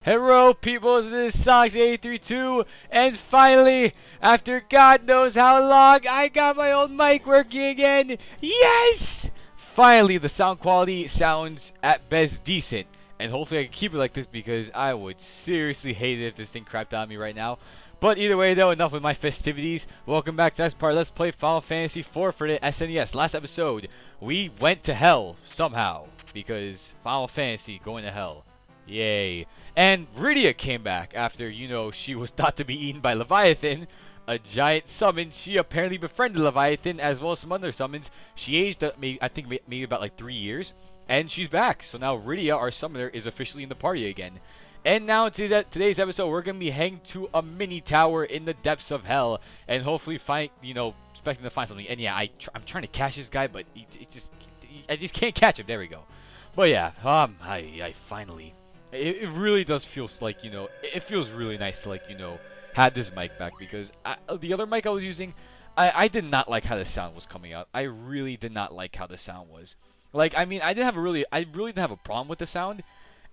Hello people, this is Sonic832, and finally, after God knows how long, I got my old mic working again. Yes! Finally, the sound quality sounds at best decent, and hopefully I can keep it like this because I would seriously hate it if this thing crapped on me right now. But either way though, enough with my festivities. Welcome back to this part. Let's play Final Fantasy IV for the SNES. Last episode, we went to hell somehow because Final Fantasy going to hell. Yay. And Rydia came back after, she was thought to be eaten by Leviathan, a giant summon. She apparently befriended Leviathan as well as some other summons. She aged, maybe about like 3 years, and she's back. So now Rydia, our summoner, is officially in the party again. And now in today's episode, we're going to be heading to a mini tower in the depths of hell, and hopefully find, expecting to find something. And yeah, I'm trying to catch this guy, but I just can't catch him. There we go. But yeah, I finally. It really does feel like, it feels really nice to, had this mic back because the other mic I was using, I did not like how the sound was coming out. I really did not like how the sound was. Like, I mean, I really didn't have a problem with the sound.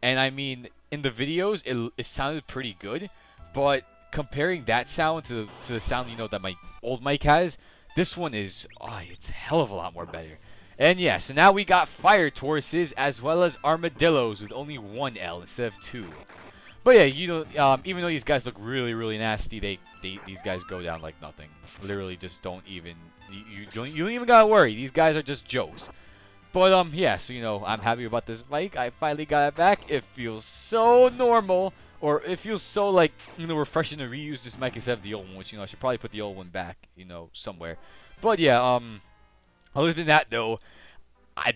And I mean, in the videos, it sounded pretty good. But comparing that sound to the sound, that my old mic has, this one is, it's a hell of a lot more better. And yeah, so now we got fire tortoises as well as armadillos with only one L instead of two. But yeah, even though these guys look really, really nasty, these guys go down like nothing. Literally, just don't even you don't even gotta worry. These guys are just jokes. But yeah, so I'm happy about this mic. I finally got it back. It feels so normal, or it feels so like refreshing to reuse this mic instead of the old one. Which I should probably put the old one back, somewhere. But yeah, other than that, though,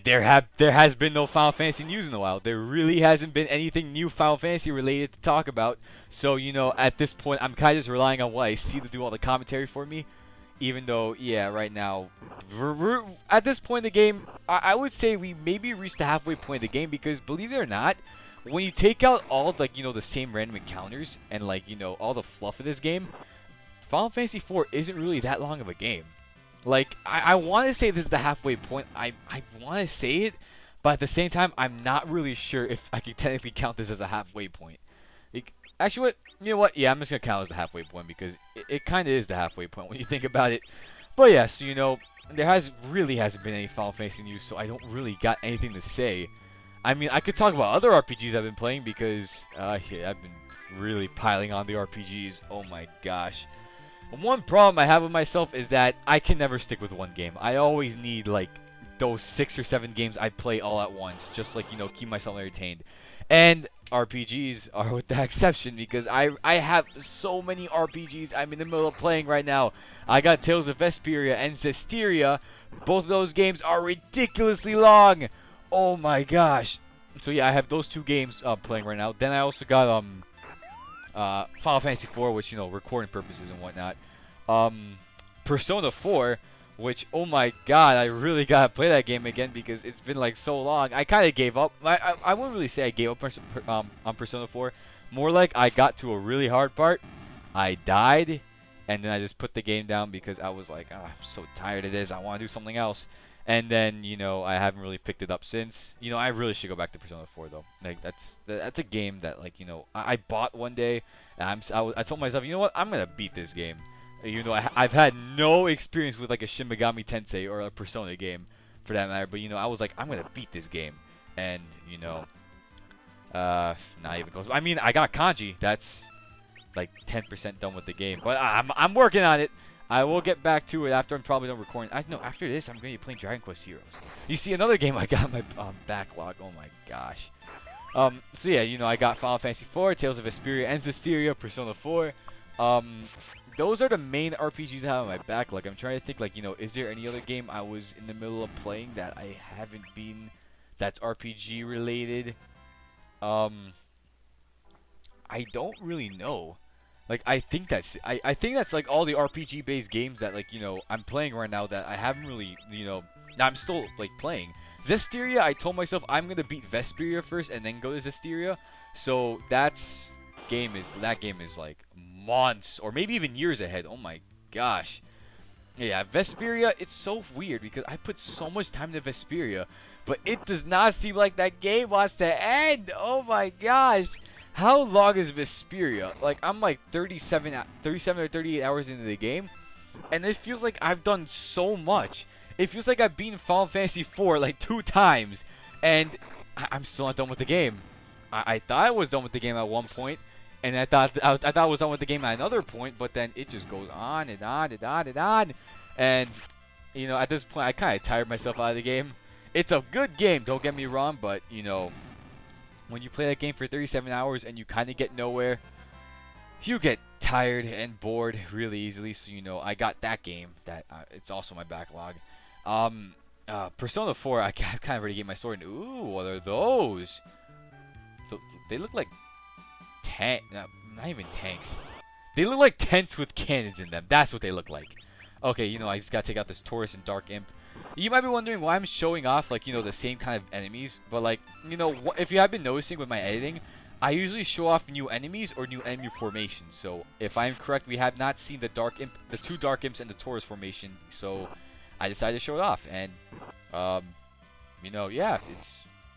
there has been no Final Fantasy news in a while. There really hasn't been anything new Final Fantasy related to talk about. So, at this point, I'm kind of just relying on what I see to do all the commentary for me. Even though, yeah, right now, we're at this point in the game, I would say we maybe reached the halfway point of the game because, believe it or not, when you take out all, the same random encounters and, all the fluff of this game, Final Fantasy IV isn't really that long of a game. Like, I want to say this is the halfway point. I want to say it, but at the same time, I'm not really sure if I can technically count this as a halfway point. Actually, you know what? Yeah, I'm just going to count it as the halfway point because it kind of is the halfway point when you think about it. But yeah, so, there really hasn't been any Final Fantasy news, so I don't really got anything to say. I mean, I could talk about other RPGs I've been playing because yeah, I've been really piling on the RPGs. Oh my gosh. One problem I have with myself is that I can never stick with one game. I always need, those 6 or 7 games I play all at once, just, keep myself entertained. And RPGs are with that exception because I have so many RPGs I'm in the middle of playing right now. I got Tales of Vesperia and Zestiria. Both of those games are ridiculously long. Oh my gosh. So yeah, I have those 2 games playing right now. Then I also got Final Fantasy IV, which, recording purposes and whatnot. Persona 4, which, oh my god, I really gotta play that game again because it's been, so long. I kind of gave up. I wouldn't really say I gave up on Persona 4. More like I got to a really hard part. I died, and then I just put the game down because I was like, I'm so tired of this. I want to do something else. And then, I haven't really picked it up since. I really should go back to Persona 4, though. That's a game that, I bought one day, and I told myself, you know what? I'm going to beat this game. Even though I've had no experience with, a Shin Megami Tensei or a Persona game, for that matter. But, I was like, I'm going to beat this game. And, not even close. I mean, I got Kanji. That's, 10% done with the game. But I'm working on it. I will get back to it after I'm probably done recording. After this, I'm going to be playing Dragon Quest Heroes. You see, another game I got in my backlog. Oh my gosh. So yeah, I got Final Fantasy IV, Tales of Vesperia, and Zestiria, Persona 4. Those are the main RPGs I have in my backlog. I'm trying to think, is there any other game I was in the middle of playing that I haven't been, that's RPG related? I don't really know. I think that's all the RPG based games that I'm playing right now that I haven't really I'm still playing. Zestiria, I told myself I'm gonna beat Vesperia first and then go to Zestiria. So that game is months or maybe even years ahead. Oh my gosh. Yeah, Vesperia, it's so weird because I put so much time into Vesperia, but it does not seem like that game wants to end. Oh my gosh. How long is Vesperia? Like, I'm like 37 or 38 hours into the game, and it feels like I've done so much. It feels like I've beaten Final Fantasy IV like 2 times, and I'm still not done with the game. I thought I was done with the game at one point, and I thought I was done with the game at another point, but then it just goes on and on and on and on. And, you know, at this point, I kind of tired myself out of the game. It's a good game, don't get me wrong, but, you know, when you play that game for 37 hours and you kind of get nowhere, you get tired and bored really easily. So, you know, I got that game. That it's also my backlog. Persona 4, I kind of already get my sword. Ooh, what are those? They look like not even tanks. They look like tents with cannons in them. That's what they look like. Okay, you know, I just gotta take out this Taurus and Dark Imp. You might be wondering why I'm showing off, like, you know, the same kind of enemies. But, like, you know, if you have been noticing with my editing, I usually show off new enemies or new enemy formations. So, if I'm correct, we have not seen the Dark Imp, the 2 Dark Imps and the Taurus formation. So, I decided to show it off. And, you know, yeah,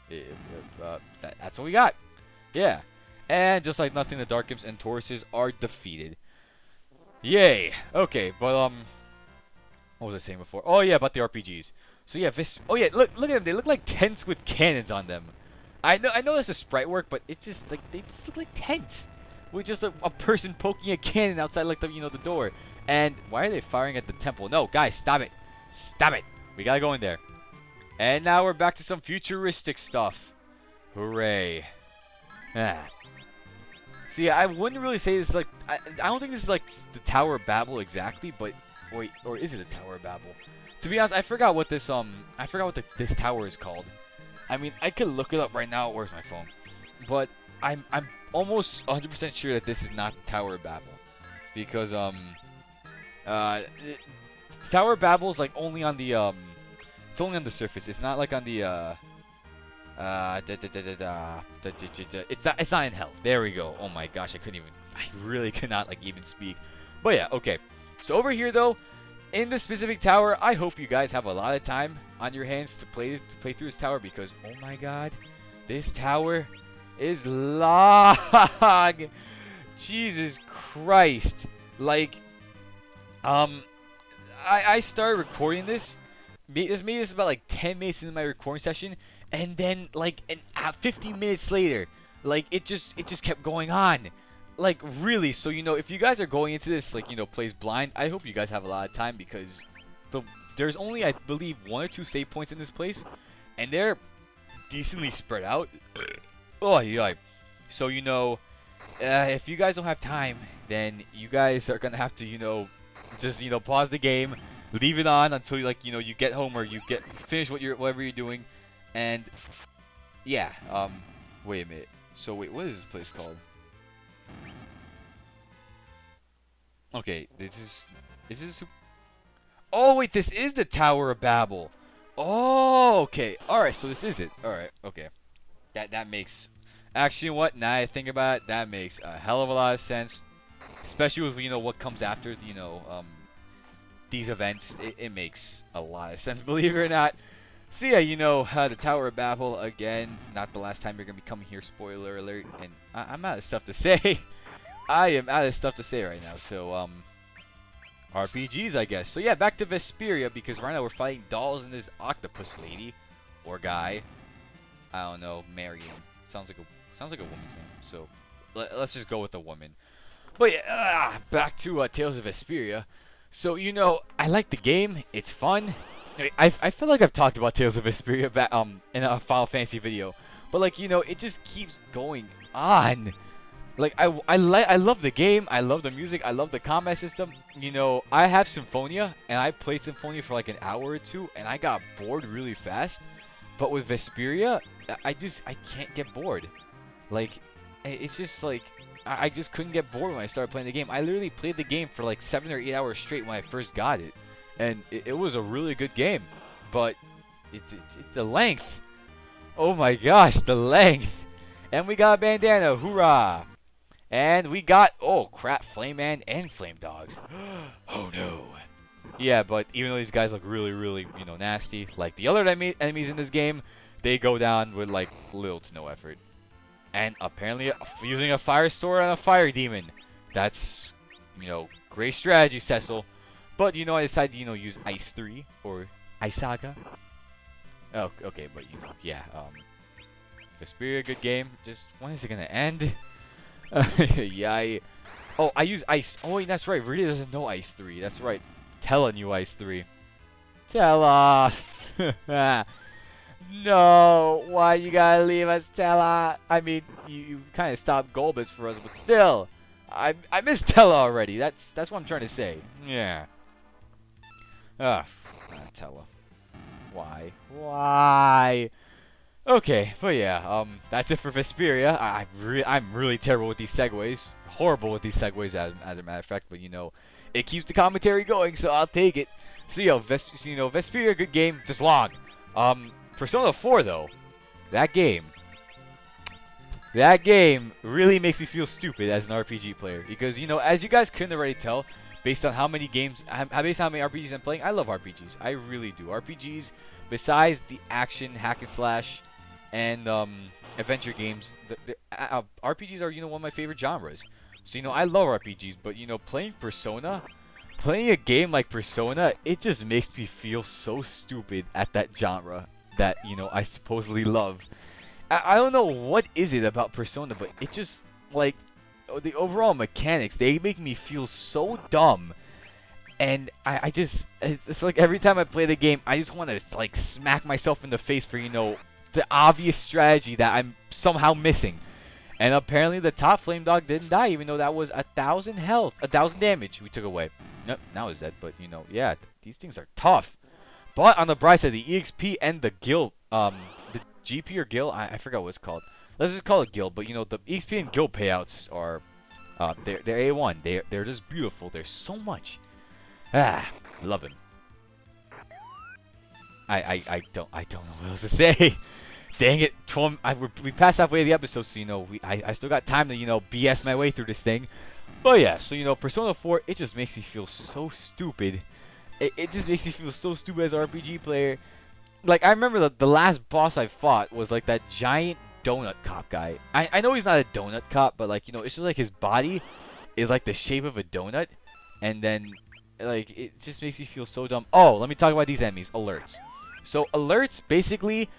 that's what we got. Yeah. And just like nothing, the Dark Imps and Tauruses are defeated. Yay. Okay, but, what was I saying before? Oh, yeah, about the RPGs. So, yeah, oh, yeah, look at them. They look like tents with cannons on them. I know that's a sprite work, but it's just, like, they just look like tents. With just a person poking a cannon outside, like, the, you know, the door. And why are they firing at the temple? No, guys, stop it. Stop it. We gotta go in there. And now we're back to some futuristic stuff. Hooray. Ah. See, I wouldn't really say this, like, I don't think this is, like, the Tower of Babel exactly, but, wait, or is it a Tower of Babel? To be honest, I forgot what this, this tower is called. I mean, I could look it up right now. Where's my phone? But I'm almost 100% sure that this is not the Tower of Babel. Because, Tower of Babel is, like, only on the, it's only on the surface. It's not, like, on the, it's not in hell. There we go. Oh my gosh, I really cannot, like, even speak. But yeah, okay. So over here though, in this specific tower, I hope you guys have a lot of time on your hands to play through this tower, because oh my god, this tower is long. Jesus Christ. Like, I started recording this. This about like 10 minutes into my recording session. And then, like, 15 minutes later, like, it just kept going on. Like, really. So, you know, if you guys are going into this, like, you know, plays blind, I hope you guys have a lot of time, because there's only, I believe, 1 or 2 save points in this place. And they're decently spread out. Oh, yeah. So, you know, if you guys don't have time, then you guys are going to have to, you know, just, you know, pause the game, leave it on until, like, you know, you get home or you finish whatever you're doing. And yeah, wait a minute. So wait, what is this place called? Okay, is this? Oh wait, this is the Tower of Babel. Oh, okay. All right, so this is it. All right, okay. That makes, actually, you know what? Now I think about it, that makes a hell of a lot of sense. Especially with, you know, what comes after, you know, these events. It makes a lot of sense, believe it or not. So yeah, you know, the Tower of Babel, again, not the last time you're going to be coming here, spoiler alert, and I'm out of stuff to say. I am out of stuff to say right now, so, RPGs, I guess. So yeah, back to Vesperia, because right now we're fighting dolls and this octopus lady, or guy. I don't know, Marion. Sounds like a woman's name, so let's just go with a woman. But yeah, back to Tales of Vesperia. So, you know, I like the game, it's fun. I feel like I've talked about Tales of Vesperia in a Final Fantasy video, but, like, you know, it just keeps going on. Like, I love the game, I love the music, I love the combat system. You know, I have Symphonia, and I played Symphonia for like an hour or two, and I got bored really fast. But with Vesperia, I can't get bored. Like, it's just like, I just couldn't get bored when I started playing the game. I literally played the game for like 7 or 8 hours straight when I first got it. And it was a really good game, but it's the length. Oh my gosh, the length. And we got a bandana, hoorah! And we got, oh crap, Flame Man and Flame Dogs. Oh no. Yeah, but even though these guys look really, really, you know, nasty, like the other enemies in this game, they go down with like little to no effort. And apparently using a fire sword on a fire demon. That's, great strategy, Cecil. But, I decided to, use Ice 3 or Ice Saga. Oh, okay, but, yeah. Vesperia, good game. Just, when is it going to end? Yeah, I use Ice. Oh, wait, that's right. Rita doesn't know Ice 3. That's right. Tella knew Ice 3. Tella! No, why you gotta leave us, Tella? I mean, you kind of stopped Golbus for us, but still, I miss Tella already. That's what I'm trying to say. Yeah. Tella. Why? Okay, but yeah, that's it for Vesperia. I'm really terrible with these segues. Horrible with these segues, as a matter of fact. But it keeps the commentary going, so I'll take it. So Vesperia, good game, just long. Persona 4 though, that game really makes me feel stupid as an RPG player because as you guys couldn't already tell, based on how many RPGs I'm playing, I love RPGs. I really do. RPGs, besides the action hack and slash and adventure games, RPGs are one of my favorite genres. So I love RPGs, but playing a game like Persona, it just makes me feel so stupid at that genre that I supposedly love. I don't know what is it about Persona, but it just like the overall mechanics, they make me feel so dumb. And it's like every time I play the game, I just want to like smack myself in the face for the obvious strategy that I'm somehow missing. And apparently the top flame dog didn't die, even though that was 1,000 health, 1,000 damage we took away. Nope, now he's dead. But yeah, these things are tough. But on the bright side, the EXP and the guild, the GP or guild, I forgot what it's called. Let's just call it guild. But the EXP and guild payouts are, they're A1. They're just beautiful. There's so much. Love him. I don't know what else to say. Dang it, we passed halfway of the episode, so I still got time to BS my way through this thing. But yeah, so Persona 4, it just makes me feel so stupid. It just makes me feel so stupid as an RPG player. Like, I remember the last boss I fought was like that giant donut cop guy. I know he's not a donut cop, but like, it's just like his body is like the shape of a donut. And then, like, it just makes me feel so dumb. Oh, let me talk about these enemies, alerts. So, alerts, basically,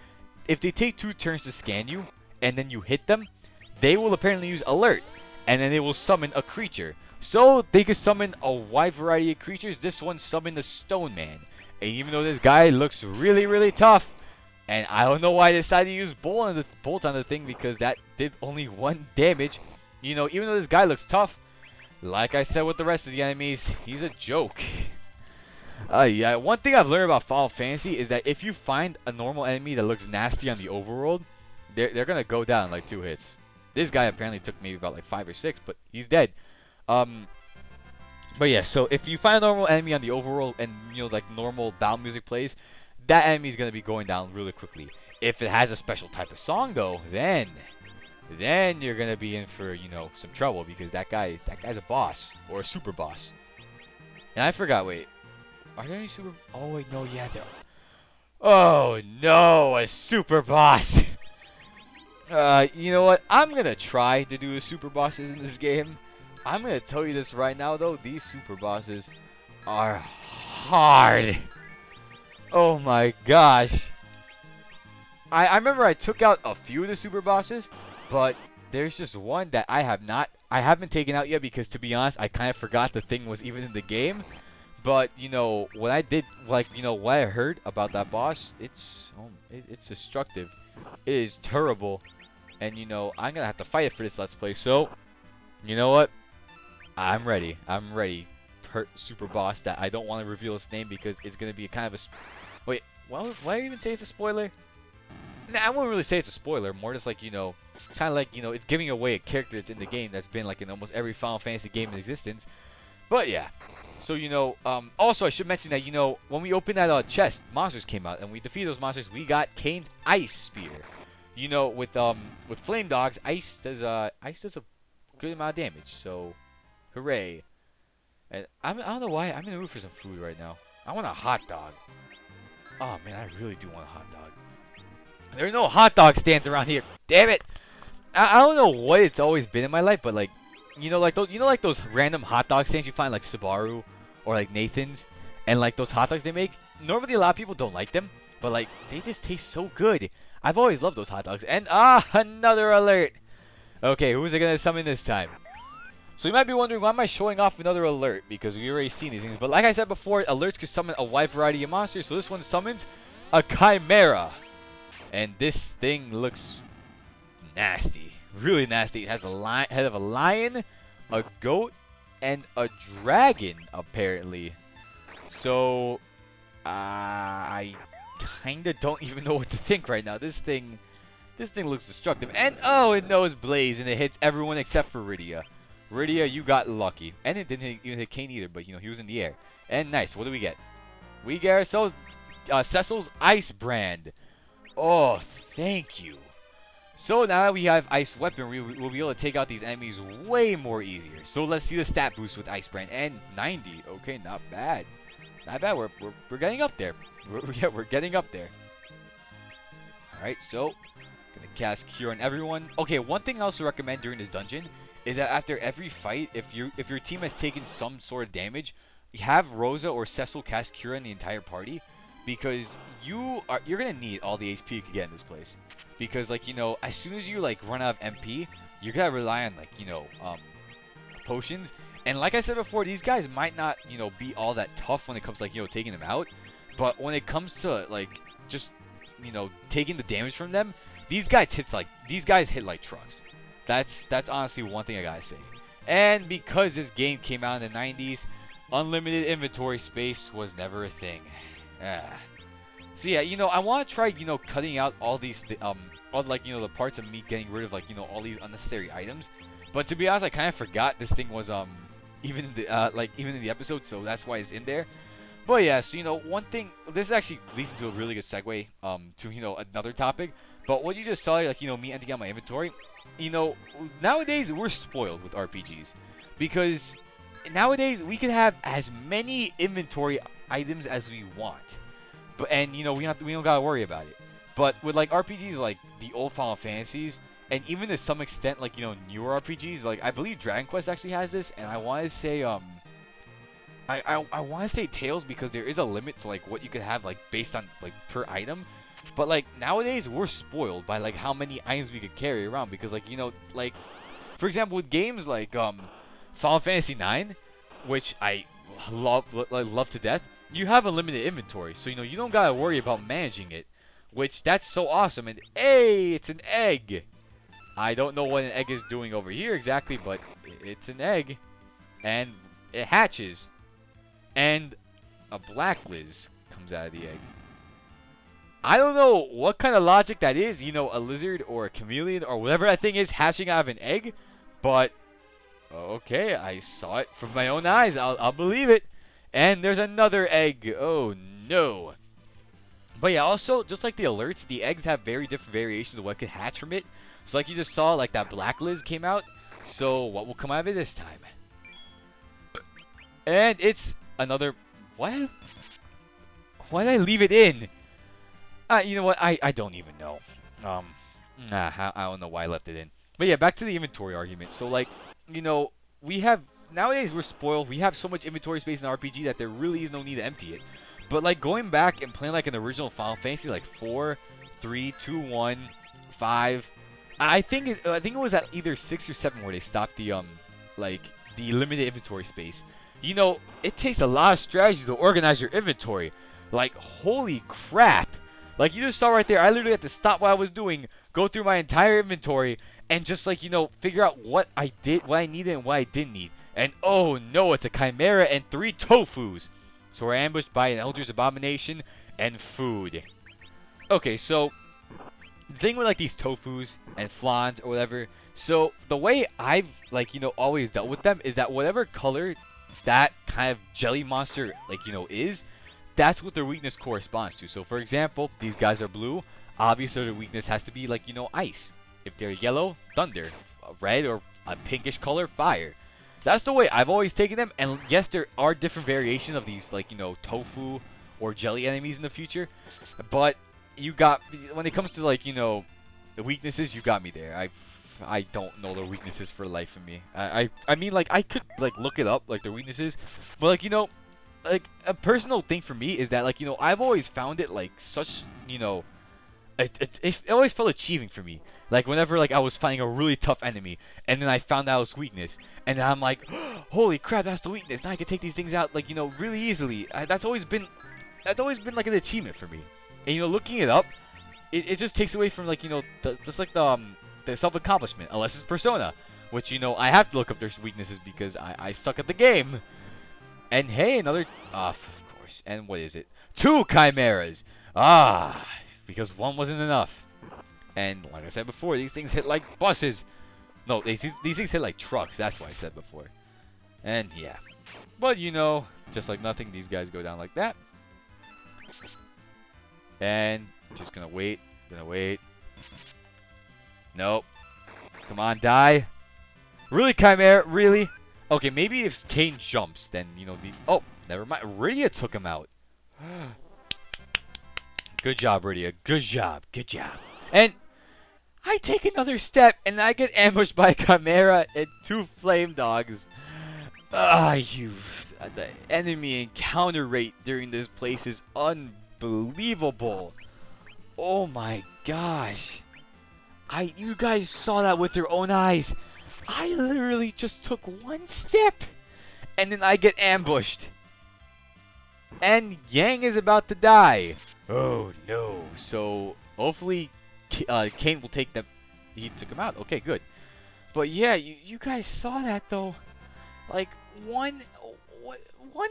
if they take 2 turns to scan you, and then you hit them, they will apparently use alert. And then they will summon a creature. So, they could summon a wide variety of creatures. This one summoned the Stone Man. And even though this guy looks really, really tough, and I don't know why I decided to use Bolt on the thing, because that did only 1 damage. Even though this guy looks tough, like I said with the rest of the enemies, he's a joke. Yeah, one thing I've learned about Final Fantasy is that if you find a normal enemy that looks nasty on the overworld, they're going to go down in like 2 hits. This guy apparently took maybe about like 5 or 6, but he's dead. But yeah, so if you find a normal enemy on the overworld and, like normal battle music plays, that enemy is going to be going down really quickly. If it has a special type of song, though, then you're going to be in for, some trouble, because that guy's a boss, or a super boss. And I forgot, wait. Are there any super... Oh, wait, no, yeah, there are. Oh, no, a super boss. You know what? I'm going to try to do the super bosses in this game. I'm going to tell you this right now, though. These super bosses are hard. Oh, my gosh. I remember I took out a few of the super bosses, but there's just one that I haven't taken out yet, because, to be honest, I kind of forgot the thing was even in the game. But, what I did, like, what I heard about that boss, it's destructive. It is terrible. And, I'm going to have to fight it for this Let's Play. So, you know what? I'm ready. Super boss that I don't want to reveal its name, because it's going to be a kind of a... Wait, why would I even say it's a spoiler? Nah, I wouldn't really say it's a spoiler. More just like, kind of like, it's giving away a character that's in the game that's been, like, in almost every Final Fantasy game in existence. But, yeah. So, also I should mention that, when we opened that chest, monsters came out, and we defeated those monsters. We got Kane's Ice Spear. With Flame Dogs, ice does a good amount of damage. So, hooray! And I don't know why I'm in the mood for some food right now. I want a hot dog. Oh man, I really do want a hot dog. There are no hot dog stands around here. Damn it! I don't know what it's always been in my life, but like, like those random hot dog stands you find like Subaru or like Nathan's, and like those hot dogs they make. Normally, a lot of people don't like them, but like they just taste so good. I've always loved those hot dogs. And another alert. Okay, who's it gonna summon this time? So you might be wondering, why am I showing off another alert? Because we already seen these things. But like I said before, alerts can summon a wide variety of monsters. So this one summons a Chimera. And this thing looks nasty. Really nasty. It has a head of a lion, a goat, and a dragon, apparently. So, I kinda don't even know what to think right now. This thing looks destructive. And, oh, it knows Blaze, and it hits everyone except for Rydia. Rydia, you got lucky. And it didn't even hit Kane either, but, he was in the air. And nice. What do we get? We get ourselves Cecil's Ice Brand. Oh, thank you. So now that we have Ice Weapon, we'll be able to take out these enemies way more easier. So let's see the stat boost with Ice Brand. And 90. Okay, not bad. Not bad. We're getting up there. We're getting up there. Alright, so gonna cast Cure on everyone. Okay, one thing I also recommend during this dungeon is that after every fight, if your team has taken some sort of damage, have Rosa or Cecil cast Cure on the entire party, because you're gonna need all the HP you can get in this place. Because as soon as you run out of MP, you're gonna rely on potions. And like I said before, these guys might not be all that tough when it comes to taking them out, but when it comes to just taking the damage from them, these guys hit like trucks. That's honestly one thing I gotta say. And because this game came out in the 90s, unlimited inventory space was never a thing. So yeah, I want to try cutting out all these the parts of me getting rid of all these unnecessary items. But to be honest, I kind of forgot this thing was even in the even in the episode, so that's why it's in there. But yeah, so one thing, this actually leads into a really good segue to another topic. But what you just saw, me emptying out my inventory, nowadays we're spoiled with RPGs, because nowadays we can have as many inventory items as we want, and we don't gotta worry about it. But with RPGs like the old Final Fantasies, and even to some extent newer RPGs, I believe Dragon Quest actually has this, and I want to say I want to say Tales, because there is a limit to what you could have based on per item. But nowadays we're spoiled by how many items we could carry around, because for example with games like Final Fantasy 9, which I love to death, you have a limited inventory, so you don't gotta worry about managing it, which that's so awesome. And hey, it's an egg. I don't know what an egg is doing over here exactly, but it's an egg, and it hatches, and a Black Liz comes out of the egg. I don't know what kind of logic that is, a lizard or a chameleon or whatever that thing is hatching out of an egg, but okay, I saw it from my own eyes. I'll believe it. And there's another egg. Oh no. But yeah, also just like the alerts, the eggs have very different variations of what could hatch from it. So you just saw, that Black Liz came out. So what will come out of it this time? And it's another. What? Why did I leave it in? You know what? I don't even know. I don't know why I left it in. But yeah, back to the inventory argument. So we have nowadays we're spoiled. We have so much inventory space in RPG that there really is no need to empty it. But going back and playing an original Final Fantasy 4, 3, 2, 1, 5. I think it was at either 6 or 7 where they stopped the the limited inventory space. It takes a lot of strategy to organize your inventory. Holy crap. You just saw right there, I literally had to stop what I was doing, go through my entire inventory, and just figure out what I needed and what I didn't need. And oh no, it's a Chimera and 3 Tofus. So we're ambushed by an Eldritch Abomination and food. Okay, so the thing with these Tofus and Flans or whatever, so the way I've always dealt with them is that whatever color that kind of jelly monster is, that's what their weakness corresponds to. So for example, these guys are blue. Obviously their weakness has to be ice. If they're yellow, thunder. Red or a pinkish color, fire. That's the way I've always taken them. And yes, there are different variations of these tofu or jelly enemies in the future. But when it comes to the weaknesses, you got me there. I don't know their weaknesses for the life of me. I mean, like, I could like look it up, like their weaknesses, but like, like a personal thing for me is that, like, I've always found it like such, it always felt achieving for me. Like whenever like I was fighting a really tough enemy, and then I found out its weakness, and then I'm like, holy crap, that's the weakness. Now I can take these things out like really easily. That's always been like an achievement for me. And looking it up, it just takes away from like the self accomplishment. Unless it's Persona, which I have to look up their weaknesses because I suck at the game. And hey, another of course. And what is it? 2 chimeras. Because one wasn't enough. And like I said before, these things hit like buses. No, these things hit like trucks. That's what I said before. And yeah. But just like nothing, these guys go down like that. And just gonna wait. Nope. Come on, die. Really, Chimera? Really? Okay, maybe if Kane jumps, then, Oh, never mind. Rydia took him out. Good job, Rydia. Good job. And I take another step, and I get ambushed by Chimera and 2 flame dogs. The enemy encounter rate during this place is unbelievable. Oh my gosh. You guys saw that with your own eyes. I literally just took 1 step, and then I get ambushed. And Yang is about to die. Oh no. So hopefully Kane will take them. He took him out. Okay, good. But yeah, you guys saw that though. Like one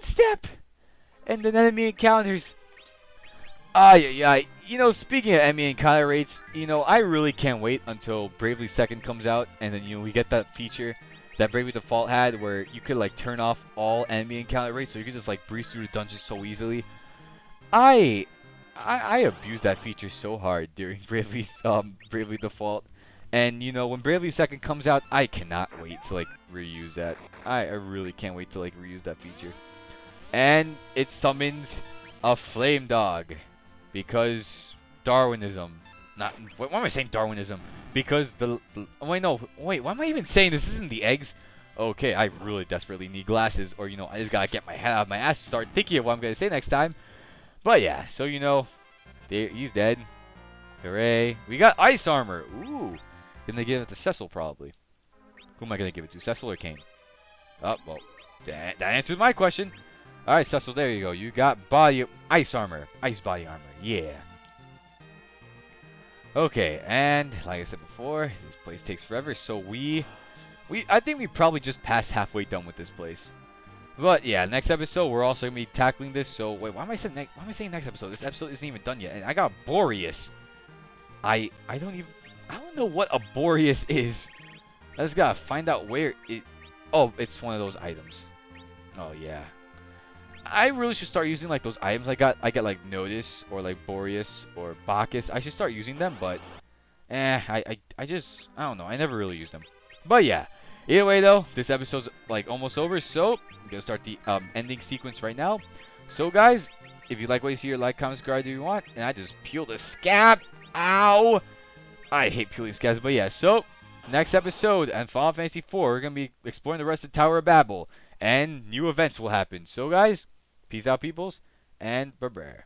step, and then enemy encounters. Speaking of enemy encounter rates, I really can't wait until Bravely Second comes out, and then we get that feature that Bravely Default had where you could like turn off all enemy encounter rates, so you could just like breeze through the dungeons so easily. I abused that feature so hard during Bravely Default, and when Bravely Second comes out, I cannot wait to like reuse that. I really can't wait to like reuse that feature. And it summons a flame dog. Because Darwinism. Why am I saying Darwinism? Because wait, why am I even saying this? Isn't the eggs? Okay, I really desperately need glasses, or I just gotta get my head out of my ass to start thinking of what I'm gonna say next time. But yeah, so he's dead. Hooray! We got ice armor. Ooh, then they give it to Cecil probably. Who am I gonna give it to? Cecil or Kane? Oh well, that answers my question. Alright, Cecil, there you go. You got ice armor. Ice body armor. Yeah. Okay, and like I said before, this place takes forever, so I think we probably just passed halfway done with this place. But yeah, next episode we're also gonna be tackling this. So wait, why am I saying next episode? This episode isn't even done yet, and I got Boreas. I don't know what a Boreas is. I just gotta find out where it. Oh, it's one of those items. Oh yeah. I really should start using like those items I get like Notice or like Boreas or Bacchus. I should start using them, but I don't know. I never really used them. But yeah. Either way though, this episode's like almost over, so I'm gonna start the ending sequence right now. So guys, if you like what you see, like, comment, subscribe if you want. And I just peeled a scab. Ow! I hate peeling scabs, but yeah, so next episode and Final Fantasy IV, we're gonna be exploring the rest of Tower of Babel. And new events will happen. So guys, peace out, peoples, and bye-bye.